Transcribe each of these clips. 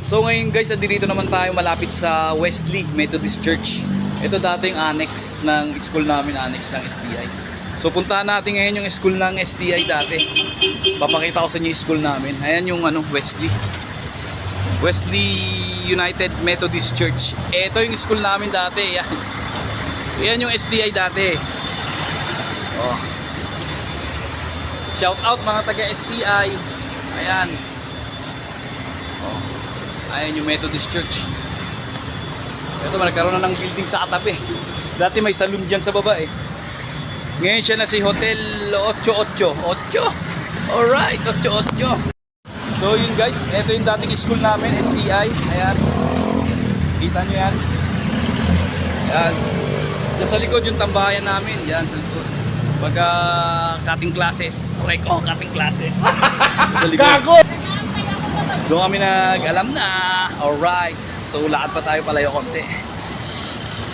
So ngayon guys, dito naman tayo malapit sa Wesley Methodist Church. Ito dati yung annex ng school namin, annex ng STI. So puntahan natin ngayon yung school ng STI dati. Papakita ko sa inyo yung school namin. Ayan yung Wesley. Wesley United Methodist Church. Ito yung school namin dati. Yan. Yan yung STI dati. Oh. Shout out mga taga STI. Ayan. Oh. Ayan yung Methodist Church. Ito, nagkaroon na ng building sa katabi. Dati may saloon dyan sa baba eh. Ngayon siya na si Hotel 88. 8? Alright, 88. So yun guys, ito yung dating school namin, STI. Ayan. Kita nyo yan. Ayan. Diyan sa likod yung tambayan namin. Yan sa likod. Pagka cutting classes. Correct, cutting classes. Sa likod. Gago! Doon kami nag-alam na. Alright. So lakad pa tayo palayo konti.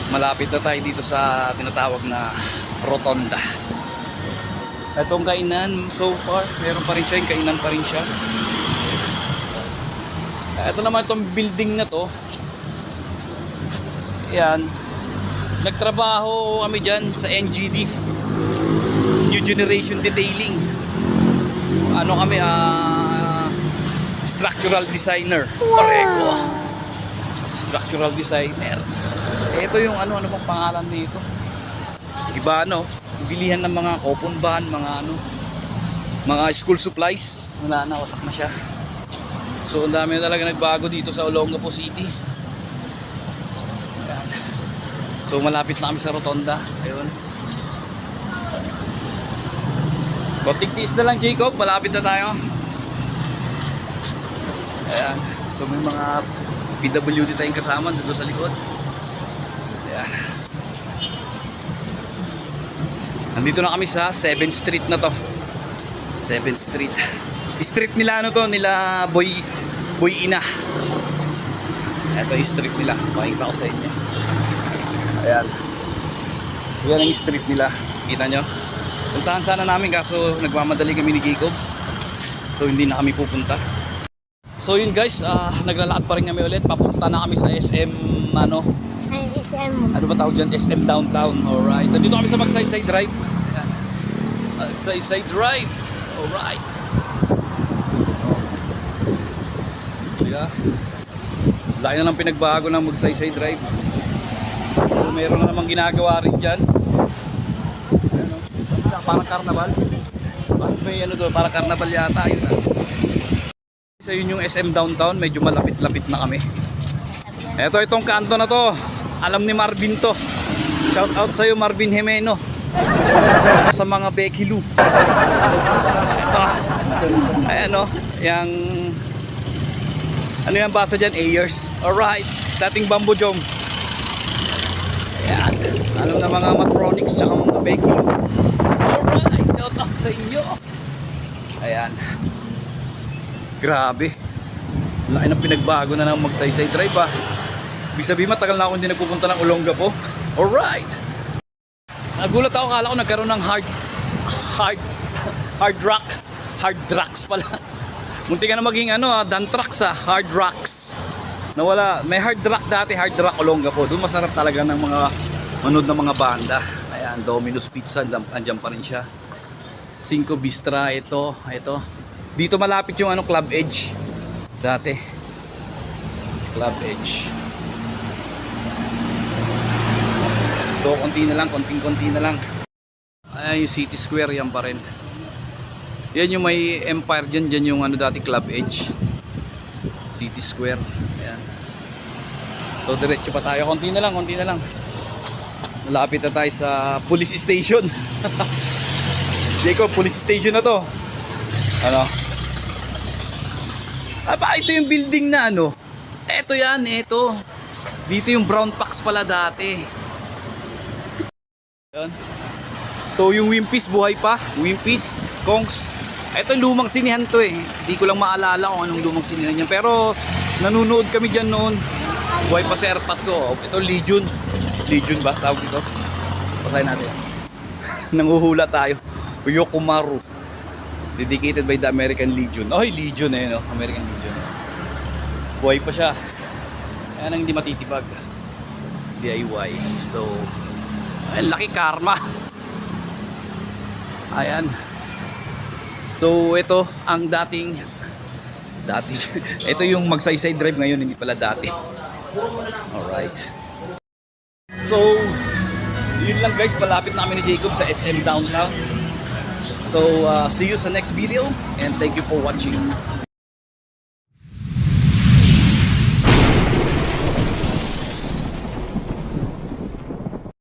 Malapit na tayo dito sa tinatawag na Rotonda. Itong kainan, so far, meron pa rin siya, yung kainan pa rin siya. Ito naman itong building na to. Yan. Nagtrabaho kami dyan sa NGD. New Generation Detailing. Ano kami, structural designer. Correct. Structural designer. Ito yung ano bang pangalan nito? Iba bilihan ng mga coupon van, mga school supplies. Wala na, wasak na siya. So ang dami na talaga nagbago dito sa Olongapo City. Ayan. So malapit na kami sa Rotonda. Ayun. Konting tiis na lang, Jacob, malapit na tayo. Ayan. So may mga PWD tayong kasama dito sa likod. Ayan. Nandito na kami sa 7th Street na to. 7th Street. Street nila nila Boy Ina. Ito yung street nila. Pakita ko sa inyo. Ayan. Yan ang street nila. Kita nyo? Puntahan sana namin kaso nagmamadali kami ni Jacob. So hindi na kami pupunta. So yun guys, naglalakad pa rin kami ulit. Papunta na kami sa SM SM. Ano ba tawag dyan? SM Downtown. Alright. Nandito kami sa Magsaysay Drive. Ayan. Magsaysay Drive. Alright. Yeah. Laki na lang pinagbago ng Magsaysay Drive. So meron na namang ginagawa rin dyan. Ano? Parang karnaval. May parang karnaval yata. Yun na. So yun yung SM Downtown, medyo malapit-lapit na kami. Itong kanto na to, alam ni Marvin to. Shout out sa'yo Marvin Jimeno. Sa mga Becky Lou. Ito. Ayan yung ano yung basa dyan? Ayers. Alright, dating Bambo Jom. Ayan. Alam na mga Matronics tsaka mga Becky Lou. Alright, shout out sa inyo. Ayan. Grabe. Laki ng pinagbago na ng Magsaysay Drive Ibig sabihin matagal na ako hindi nagpupunta ng Olongapo. Alright. Nagulat ako, kala ko nagkaroon ng hard rocks pala. Munti ka na maging dump trucks hard rocks. Nawala, may hard rock dati, hard rock Olongapo. Doon masarap talaga ng mga manood ng mga banda. Ayan, Domino's Pizza, andyan pa rin siya. Cinco Bistra, ito. Dito malapit yung Club Edge. Dati. Club Edge. So konti na lang, konting-konti na lang. Ayan yung City Square, yan pa rin. Yan yung may Empire dyan yung dati Club Edge. City Square. Ayan. So diretso pa tayo, konti na lang. Malapit na tayo sa police station. Jacob, police station na to. Ito yung building na Ito yan, ito. Dito yung Brown Pax pala dati. Yan. So yung Wimpy's buhay pa. Wimpy's, Kongs. Ito lumang sinihan to eh. Hindi ko lang maalala kung anong lumang sinihan yan. Pero nanunood kami dyan noon. Buhay pa sa airpot ko. Ito Legion. Legion ba? Tawag ito. Basahin natin. Nanguhula tayo. Uyokumaru. Dedicated by the American Legion. Legion American Legion. buhay pa siya. Ayan ang hindi matitibag. DIY. So, ayan, laki karma. Ayan. So, ito ang dating ito yung magsaysay drive ngayon, hindi pala dati. Alright. So, yun lang guys, palapit namin ni Jacob sa SM Downtown. So, see you sa next video and thank you for watching.